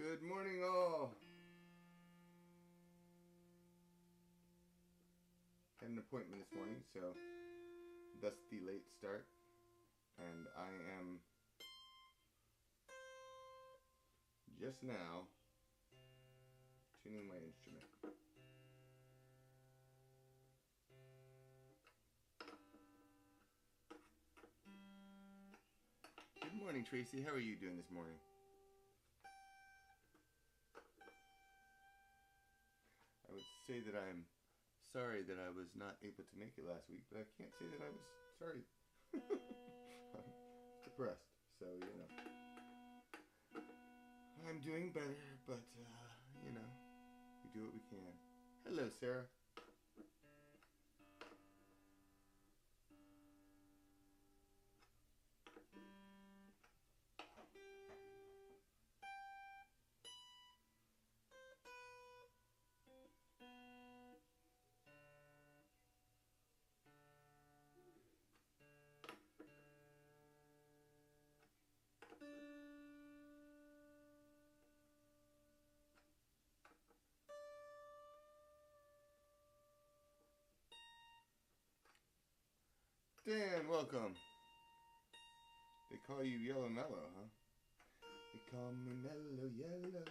Good morning, all. Had an appointment this morning, so thus the late start. And I am just now tuning my instrument. Good morning, Tracy. How are you doing this morning? I would say that I'm sorry that I was not able to make it last week, but I can't say that I was sorry. I'm depressed, so, you know. I'm doing better, but, you know, we do what we can. Hello, Sarah. Dan, welcome. They call you Yellow Mellow, huh? They call me Mellow Yellow.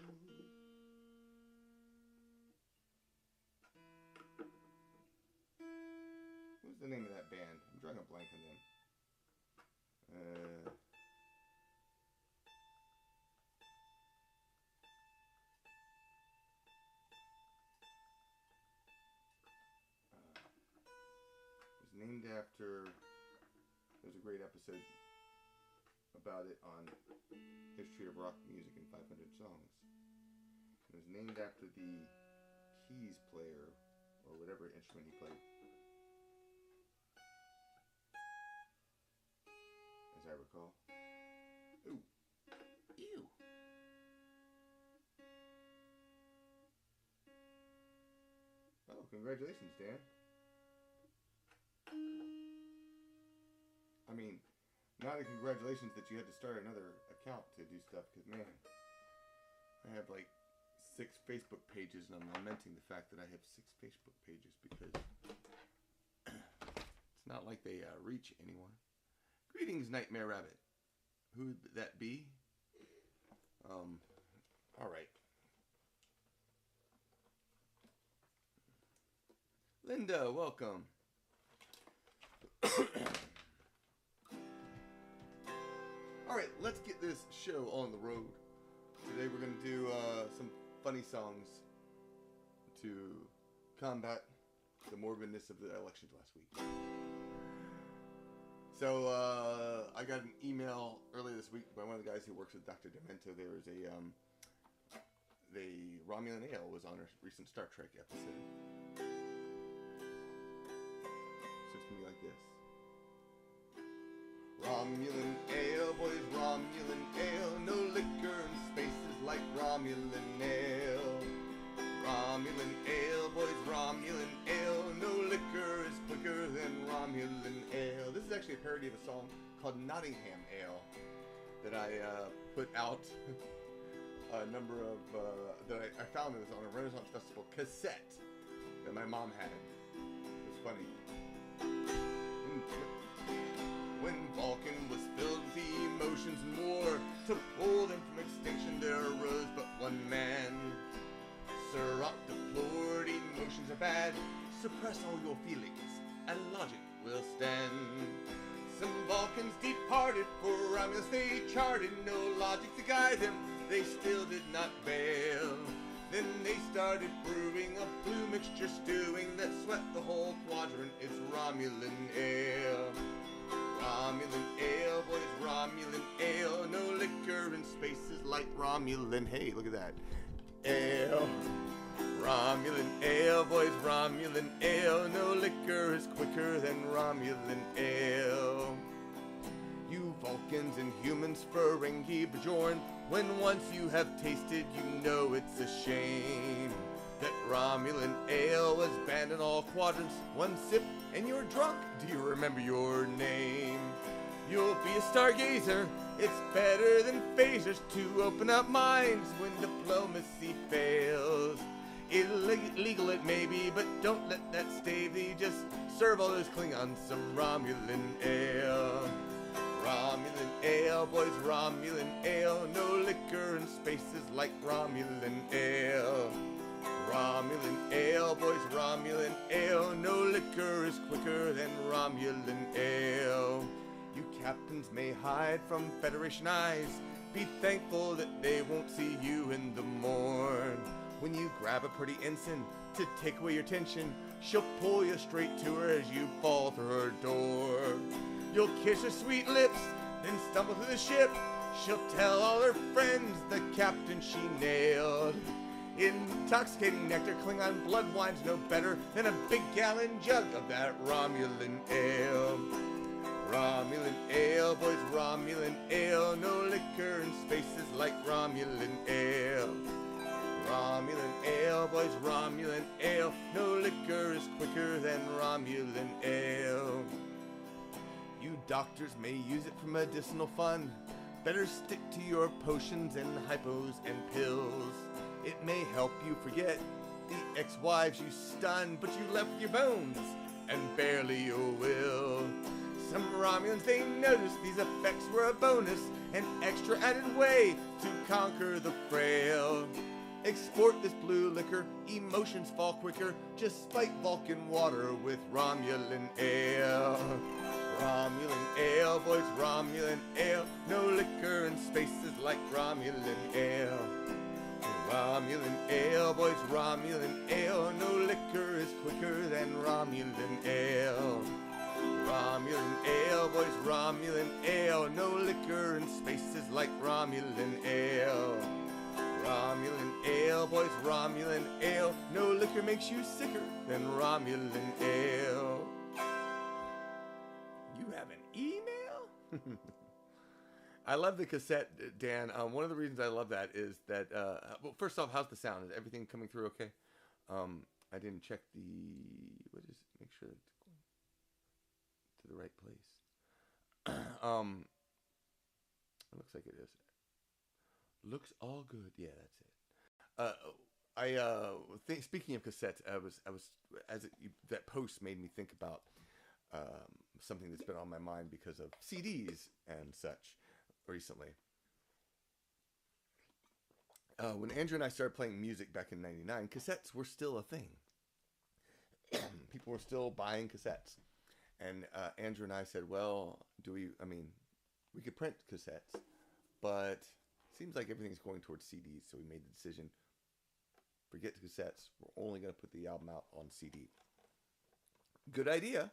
What's the name of that band? I'm drawing a blank on them. It was named after... There's a great episode about it on History of Rock Music in 500 Songs. It was named after the keys player, or whatever instrument he played, as I recall. Ooh. Ew. Oh, congratulations, Dan. I mean, not a congratulations that you had to start another account to do stuff, because, man, I have like 6 Facebook pages, and I'm lamenting the fact that I have 6 Facebook pages, because it's not like they reach anyone. Greetings, Nightmare Rabbit. Who would that be? Alright. Linda, welcome. Alright, let's get this show on the road. Today we're going to do some funny songs to combat the morbidness of the elections last week. So, I got an email earlier this week by one of the guys who works with Dr. Demento. There was the Romulan Ale was on a recent Star Trek episode. So it's going to be like this. Romulan ale, boys, Romulan ale. No liquor in spaces like Romulan ale. Romulan ale, boys, Romulan ale. No liquor is quicker than Romulan ale. This is actually a parody of a song called Nottingham Ale that I put out a number of, that I found. It was on a Renaissance Festival cassette that my mom had. It was funny. When Vulcan was filled with emotions and war, to pull them from extinction there arose but one man. Sirrah deplored, emotions are bad. Suppress all your feelings, and logic will stand. Some Vulcans departed, for Romulus they charted. No logic to guide them, they still did not bail. Then they started brewing a blue mixture stewing that swept the whole quadrant. It's Romulan ale. Romulan ale, boys, Romulan ale. No liquor in spaces like Romulan. Hey, look at that. Ale. Romulan ale, boys, Romulan ale. No liquor is quicker than Romulan ale. You Vulcans and humans, Ferengi, Bajorn, when once you have tasted, you know it's a shame that Romulan ale was banned in all quadrants. One sip and you're drunk. Do you remember your name? You'll be a stargazer It's better than phasers to open up minds when diplomacy fails. Illegal it may be, but don't let that stave thee. Just serve all those Klingons some Romulan ale. Romulan ale, boys, Romulan ale. No liquor in spaces like Romulan ale. Romulan ale, boys, Romulan ale. No liquor is quicker than Romulan ale. You captains may hide from Federation eyes. Be thankful that they won't see you in the morn. When you grab a pretty ensign to take away your tension, she'll pull you straight to her as you fall through her door. You'll kiss her sweet lips, then stumble through the ship. She'll tell all her friends the captain she nailed. Intoxicating nectar, Klingon blood wine's no better than a big gallon jug of that Romulan ale. Romulan ale, boys, Romulan ale. No liquor in spaces like Romulan ale. Romulan ale, boys, Romulan ale. No liquor is quicker than Romulan ale. You doctors may use it for medicinal fun. Better stick to your potions and hypos and pills. It may help you forget the ex-wives you stunned, but you left your bones and barely your will. Some Romulans, they noticed these effects were a bonus, an extra added way to conquer the frail. Export this blue liquor, emotions fall quicker. Just spike Vulcan water with Romulan ale. Romulan ale, boys, Romulan ale. No liquor in spaces like Romulan ale. Romulan ale, boys, Romulan ale. No liquor is quicker than Romulan ale. Romulan ale, boys, Romulan ale. No liquor in spaces like Romulan ale. Romulan ale, boys, Romulan ale. No liquor makes you sicker than Romulan ale. You have an email? I love the cassette, Dan. One of the reasons I love that is that, well, first off, how's the sound? Is everything coming through okay? I didn't check the, make sure it's going to the right place. It looks like it is. Looks all good. Yeah, that's it. Speaking of cassettes, that post made me think about something that's been on my mind because of CDs and such recently. When Andrew and I started playing music back in '99, cassettes were still a thing. People were still buying cassettes. And Andrew and I said, well, we could print cassettes, but it seems like everything's going towards CDs. So we made the decision, forget the cassettes. We're only going to put the album out on CD. Good idea,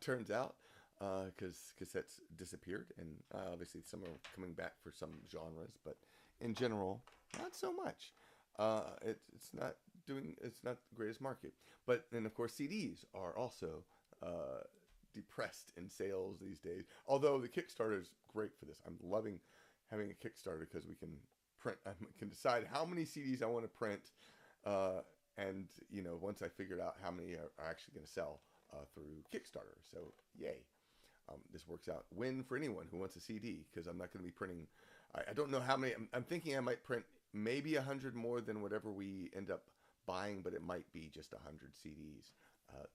turns out, because cassettes disappeared. And obviously some are coming back for some genres, but in general, not so much. It's not the greatest market. But then, of course, CDs are also depressed in sales these days. Although the Kickstarter is great for this. I'm loving having a Kickstarter because we can print. I can decide how many CDs I want to print, and once I figured out how many are actually going to sell through Kickstarter. So yay! This works out. Win for anyone who wants a CD because I'm not going to be printing. I don't know how many. I'm thinking I might print maybe 100 more than whatever we end up buying, but it might be just 100 CDs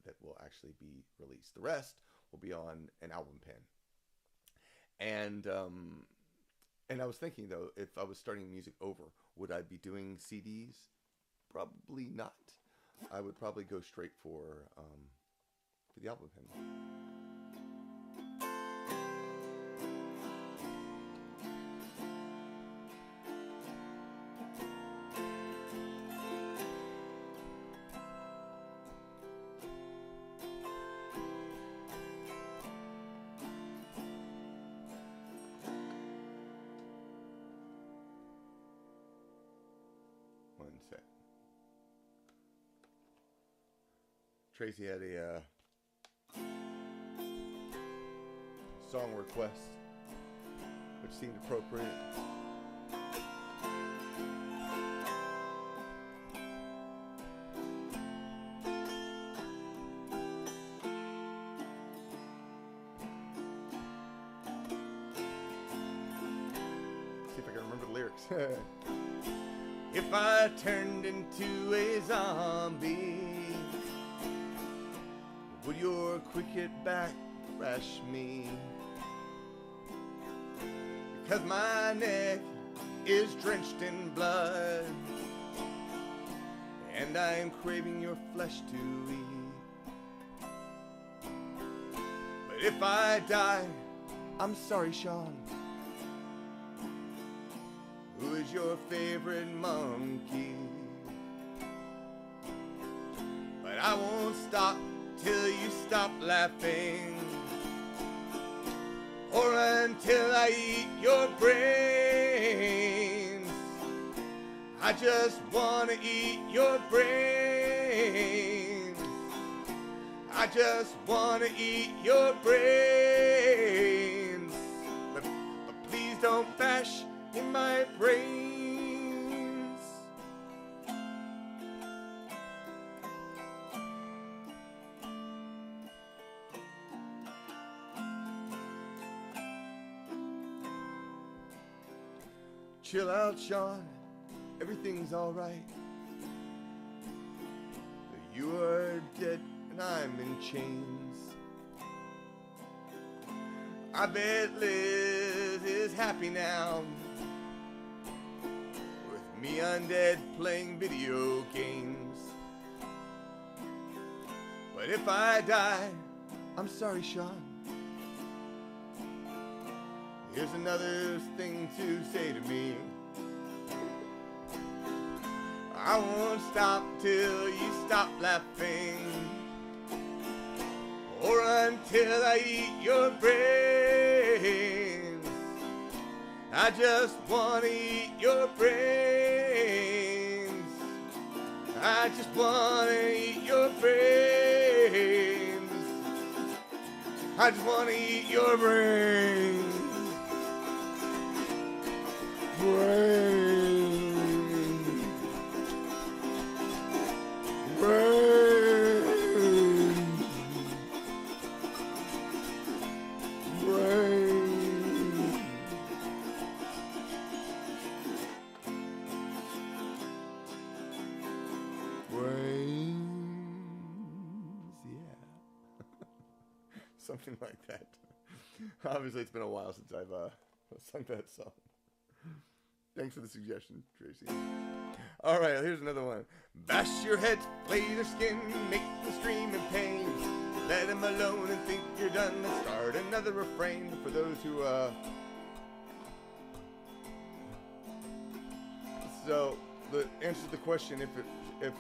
that will actually be released. The rest will be on an album pen. And I was thinking though, if I was starting music over, would I be doing CDs? Probably not. I would probably go straight for the album pen. Tracy had a song request, which seemed appropriate. If I turned into a zombie, would your cricket bat thrash me? Because my neck is drenched in blood, and I am craving your flesh to eat. But if I die, I'm sorry, Sean. Who is your favorite monkey? But I won't stop till you stop laughing, or until I eat your brains. I just wanna eat your brains. I just wanna eat your brains. But please don't bash in my brains. Chill out, Sean. Everything's all right. You are dead and I'm in chains. I bet Liz is happy now, with me undead playing video games. But if I die, I'm sorry, Sean. Here's another thing to say to me. I won't stop till you stop laughing, or until I eat your brains. I just wanna eat your brains. I just wanna eat your brains. I just wanna eat your brains. Brains. Something like that. Obviously, it's been a while since I've sung that song. Thanks for the suggestion, Tracy. All right, here's another one. Bash your heads, flay their skin, make them scream in pain. Let them alone and think you're done. Let's start another refrain for those who, So, the answer to the question, if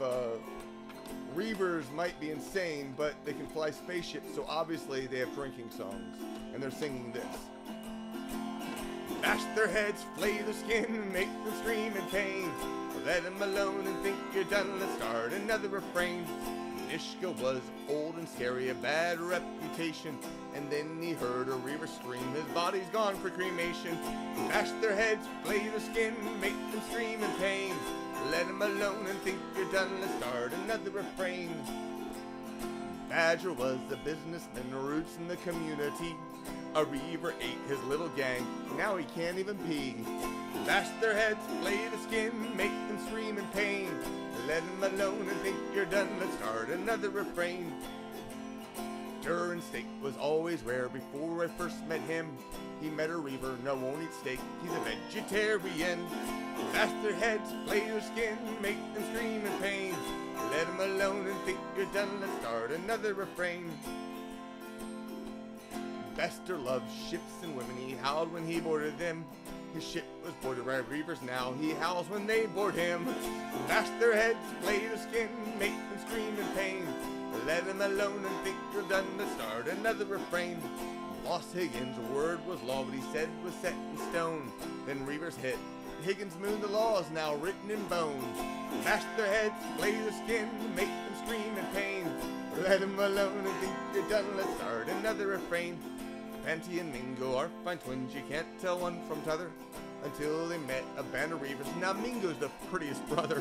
Reavers might be insane, but they can fly spaceships, so obviously they have drinking songs, and they're singing this. Bash their heads, flay their skin, and make them scream in pain. Let them alone and think you're done. Let's start another refrain. Nishka was old and scary, a bad reputation, and then he heard a Reaver scream, his body's gone for cremation. Bash their heads, flay their skin, make them scream in pain. Let him alone and think you're done. Let's start another refrain. Badger was a businessman, roots in the community. A Reaver ate his little gang, now he can't even pee. Bash their heads, flay the skin, make them scream in pain. Let him alone and think you're done. Let's start another refrain. Durin steak was always rare before I first met him. He met a Reaver, no won't eat steak, he's a vegetarian. Bash their heads, flay their skin, make them scream in pain. Let them alone and think you're done. Let's start another refrain. Bester loved ships and women, he howled when he boarded them. His ship was boarded by Reavers now, he howls when they board him. Bash their heads, flay their skin, make them scream in pain. Let them alone and think you're done. Let's start another refrain. Lost Higgins, a word was law, but he said was set in stone. Then Reavers hit Higgins' moon, the law is now written in bone. Bash their heads, flay their skin, make them scream in pain. Let them alone and think you're done. Let's start another refrain. Panty and Mingo are fine twins, you can't tell one from t'other, until they met a band of Reavers. Now Mingo's the prettiest brother.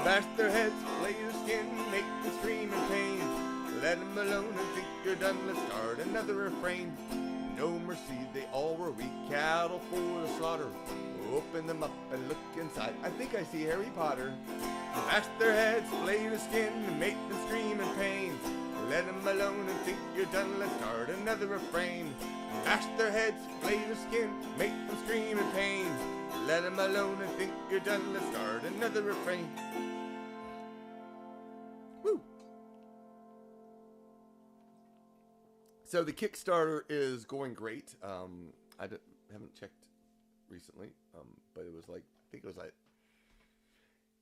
Bash their heads, flay their skin, make them scream in pain. Let them alone and think you're done. Let's start another refrain. No mercy, they all were weak cattle for the slaughter. Open them up and look inside. I think I see Harry Potter. Bash their heads, flay the skin, and make them scream in pain. Let them alone and think you're done. Let's start another refrain. Bash their heads, flay the skin, make them scream in pain. Let them alone and think you're done. Let's start another refrain. Woo! So the Kickstarter is going great. I haven't checked recently, but it was like, I think it was like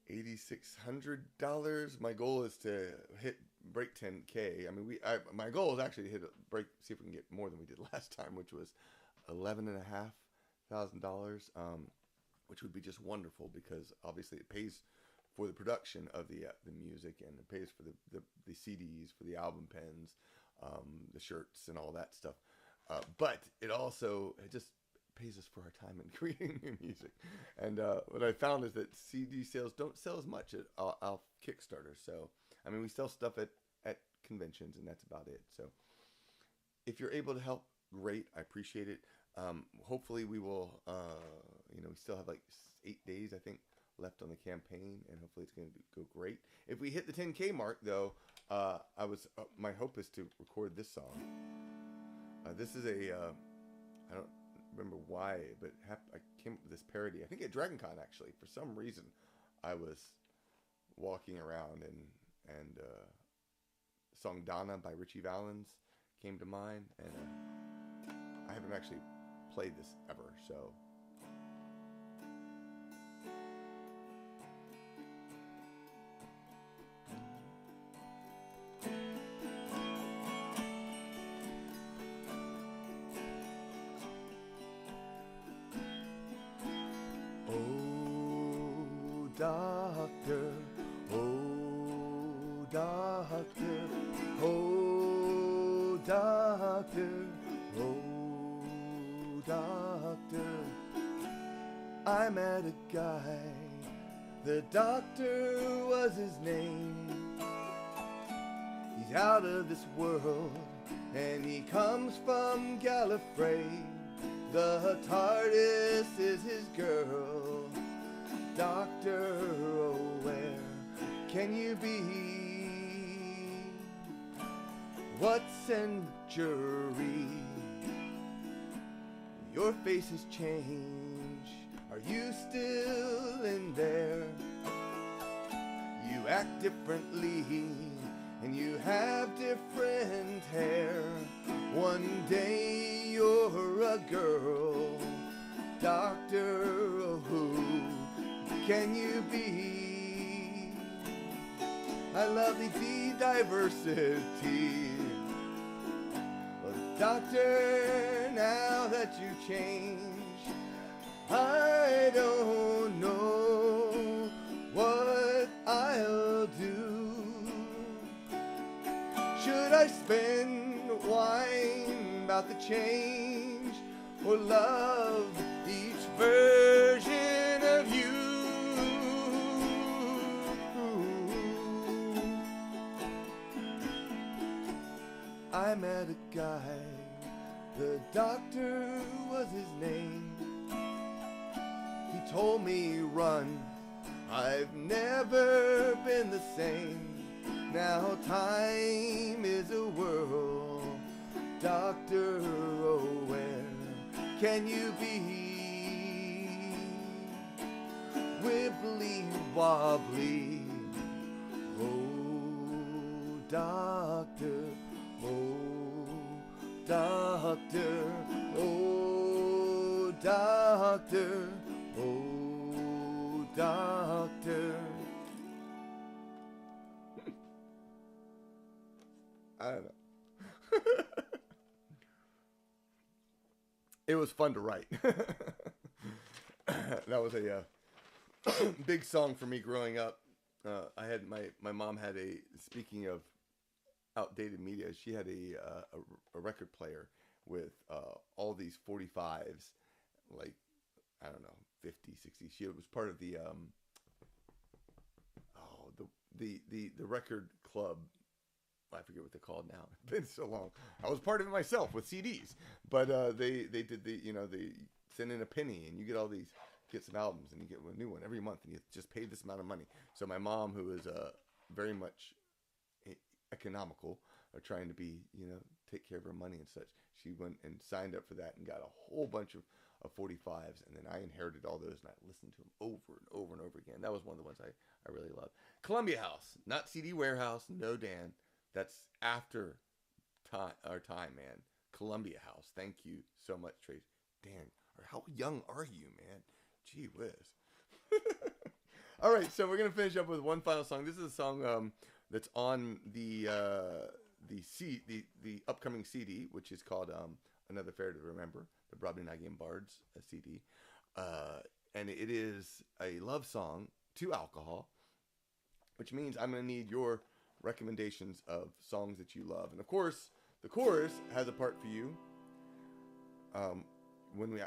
$8,600. My goal is to break 10K. I mean, my goal is actually to see if we can get more than we did last time, which was $11,500, which would be just wonderful because obviously it pays for the production of the music, and it pays for the CDs, for the album pens, the shirts, and all that stuff. But it just pays us for our time in creating new music. And what I found is that CD sales don't sell as much off Kickstarter. So, I mean, we sell stuff at conventions, and that's about it. So, if you're able to help, great. I appreciate it. Hopefully, we will. We still have like 8 days, I think, left on the campaign, and hopefully, it's going to go great. If we hit the 10K mark, though, my hope is to record this song. This is I don't remember why, but I came up with this parody. I think at DragonCon, actually. For some reason, I was walking around and the song Donna by Richie Valens came to mind, and I haven't actually played this ever, so. Doctor, oh doctor, oh doctor, oh doctor, I met a guy, the doctor was his name. He's out of this world, and he comes from Gallifrey. The TARDIS is his girl. Doctor, oh, where can you be? What century? Your face has changed. Are you still in there? You act differently, and you have different hair. One day you're a girl. Doctor, oh, who can you be? I love the diversity. But doctor, now that you changed, I don't know what I'll do. Should I spin wine about the change, or love each version of you? I met a guy, the doctor was his name. He told me, run, I've never been the same. Now time is a whirl. Doctor, oh, where can you be? Wibbly wobbly, oh doctor, oh doctor, oh doctor, oh doctor. I don't know. It was fun to write. That was a big song for me growing up. I had my mom had speaking of outdated media, she had a record player with all these 45s, like, I don't know, 50, 60. She was part of the record club. I forget what they're called now. It's been so long. I was part of it myself with CDs, but they did they send in a penny and you get all these get some albums, and you get a new one every month, and you just pay this amount of money. So my mom, who is very much economical, or trying to be, take care of her money and such, she went and signed up for that and got a whole bunch of 45s, and then I inherited all those, and I listened to them over and over and over again. That was one of the ones I really loved. Columbia House, not CD Warehouse, no, Dan. That's after our time, man. Columbia House. Thank you so much, Trace. Dan, how young are you, man? Gee whiz. All right, so we're gonna finish up with one final song. This is a song that's on the upcoming CD, which is called Another Fair to Remember, the Brobdingnagian Bards CD, and it is a love song to alcohol, which means I'm gonna need your recommendations of songs that you love, and of course, the chorus has a part for you.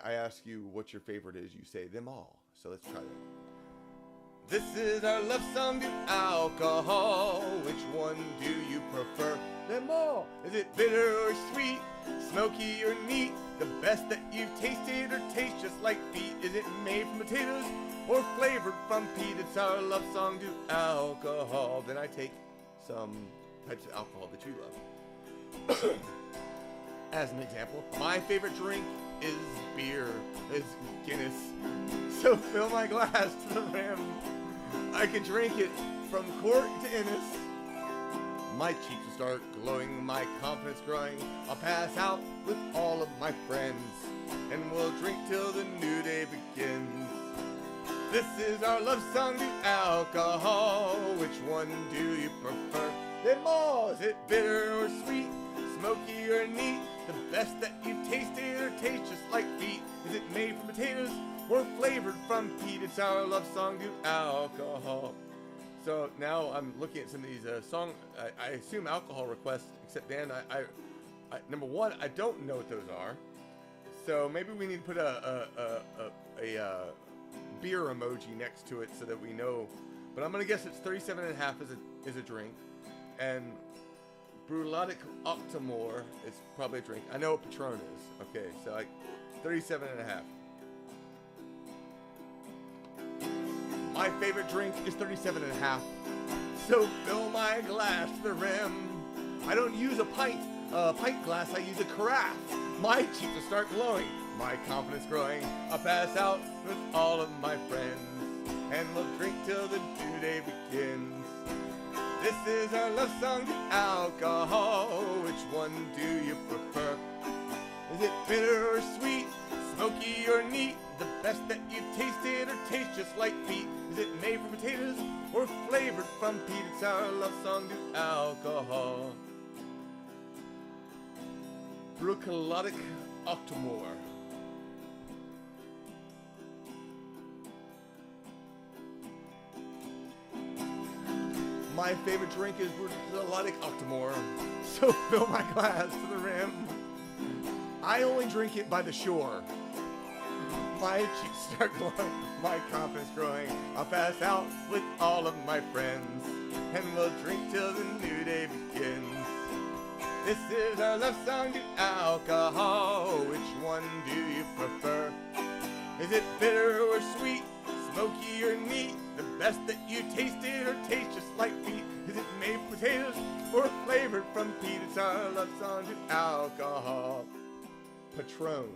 I ask you what your favorite is, you say them all. So let's try that. This is our love song to alcohol. Which one do you prefer? Them all. Is it bitter or sweet? Smoky or neat? The best that you've tasted or taste just like feet? Is it made from potatoes or flavored from peat? It's our love song to alcohol. Then I take some types of alcohol that you love. As an example, my favorite drink is beer, is Guinness. So fill my glass to the rim. I can drink it from quart to Innis. My cheeks will start glowing, my confidence growing. I'll pass out with all of my friends, and we'll drink till the new day begins. This is our love song to alcohol. Which one do you prefer? Them all. Is it bitter or sweet? Smoky or neat? The best that you've tasted or taste just like feet? Is it made from potatoes or flavored from peat? It's our love song to alcohol. So now I'm looking at some of these songs. I assume alcohol requests, except Dan, I number one, I don't know what those are. So maybe we need to put a beer emoji next to it so that we know. But I'm gonna guess it's 37.5 is a drink, and Brulotic Octomore is probably a drink. I know what Patron is. Okay, so like 37.5. My favorite drink is 37.5. So fill my glass to the rim. I don't use a pint glass, I use a carafe. My cheeks will start glowing, my confidence growing. I'll pass out with all of my friends, and we'll drink till the due day begins. This is our love song to alcohol. Which one do you prefer? Is it bitter or sweet? Smoky or neat? The best that you've tasted or taste just like feet? Is it made from potatoes or flavored from peat? It's our love song to alcohol. Brulotic Octomore. My favorite drink is Brulotic Octomore. So fill my glass to the rim. I only drink it by the shore. My cheeks start glowing, my confidence growing. I'll pass out with all of my friends, and we'll drink till the new day begins. This is our love song to alcohol. Which one do you prefer? Is it bitter or sweet? Smoky or neat? The best that you tasted or taste just like feet? Is it made from potatoes or flavored from peat? It's our love song to alcohol. Patron.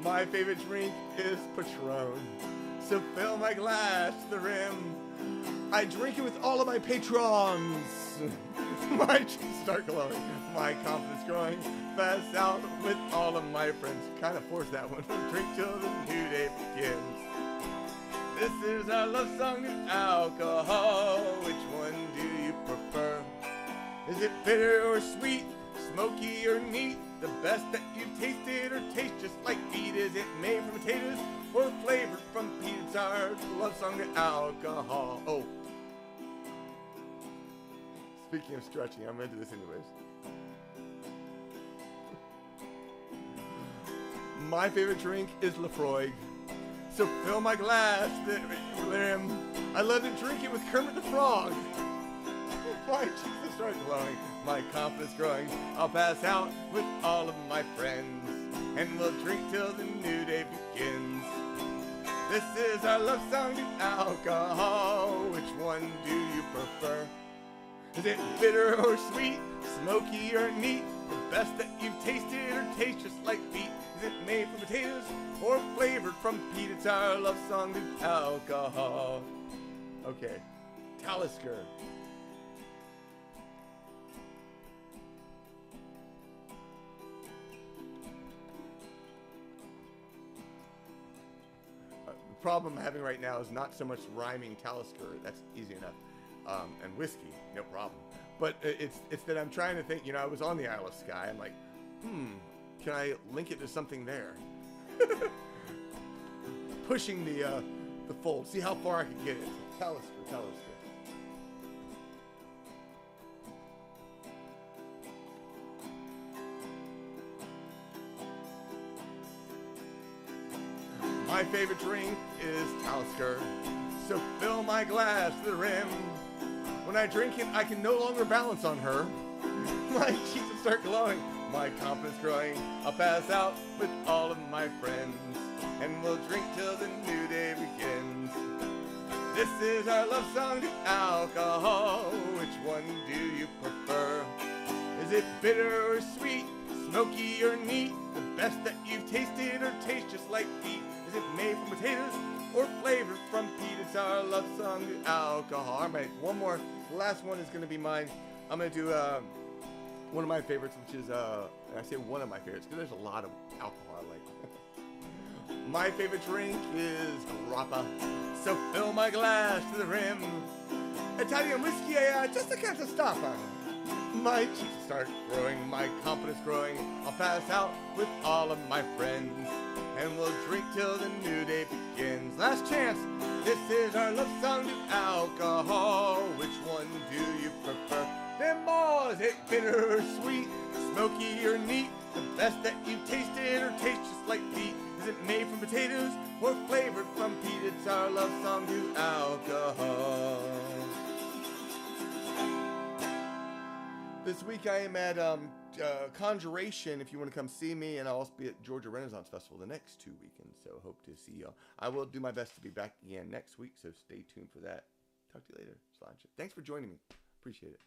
My favorite drink is Patron. So fill my glass to the rim. I drink it with all of my patrons. My cheeks start glowing, my confidence growing. Pass out with all of my friends. Kind of forced that one. Drink till the new day begins. This is our love song to alcohol. Which one do you prefer? Is it bitter or sweet? Smoky or neat? The best that you've tasted or taste just like feet? Is it made from potatoes or flavored from peat? It's our love song to alcohol. Oh. Speaking of stretching, I'm into this anyways. My favorite drink is Lefroy. So fill my glass to the rim. I love to drink it with Kermit the Frog. My cheeks start glowing, my confidence growing. I'll pass out with all of my friends, and we'll drink till the new day begins. This is our love song to alcohol. Which one do you prefer? Is it bitter or sweet, smoky or neat? The best that you've tasted or tastes just like feet? Is it made from potatoes or flavored from peat? It's our love song to alcohol. Okay, Talisker. The problem I'm having right now is not so much rhyming Talisker. That's easy enough. And whiskey, no problem. But it's that I'm trying to think, you know, I was on the Isle of Skye. I'm like, can I link it to something there? Pushing the fold. See how far I can get it. Talisker. My favorite drink is Talisker, so fill my glass to the rim. When I drink it, I can no longer balance on her. My cheeks will start glowing, my confidence growing. I'll pass out with all of my friends, and we'll drink till the new day begins. This is our love song to alcohol. Which one do you prefer? Is it bitter or sweet, smoky or neat? The best that you've tasted or tastes just like feet? Is it made from potatoes or flavored from peat? It's our love song to alcohol. All right, one more. The last one is going to be mine. I'm going to do one of my favorites, which is, and I say one of my favorites because there's a lot of alcohol I like. My favorite drink is grappa, so fill my glass to the rim. Italian whiskey, just a can't stop on. My cheeks start growing, my confidence growing. I'll pass out with all of my friends, and we'll drink till the new day begins. Last chance, this is our love song to alcohol. Which one do you prefer? Them all, is it bitter or sweet, smoky or neat? The best that you've tasted or tastes just like peat? Is it made from potatoes or flavored from peat? It's our love song to alcohol. This week I am at Conjuration, if you want to come see me, and I'll also be at Georgia Renaissance Festival the next 2 weekends, so hope to see y'all. I will do my best to be back again next week, so stay tuned for that. Talk to you later. Thanks for joining me. Appreciate it.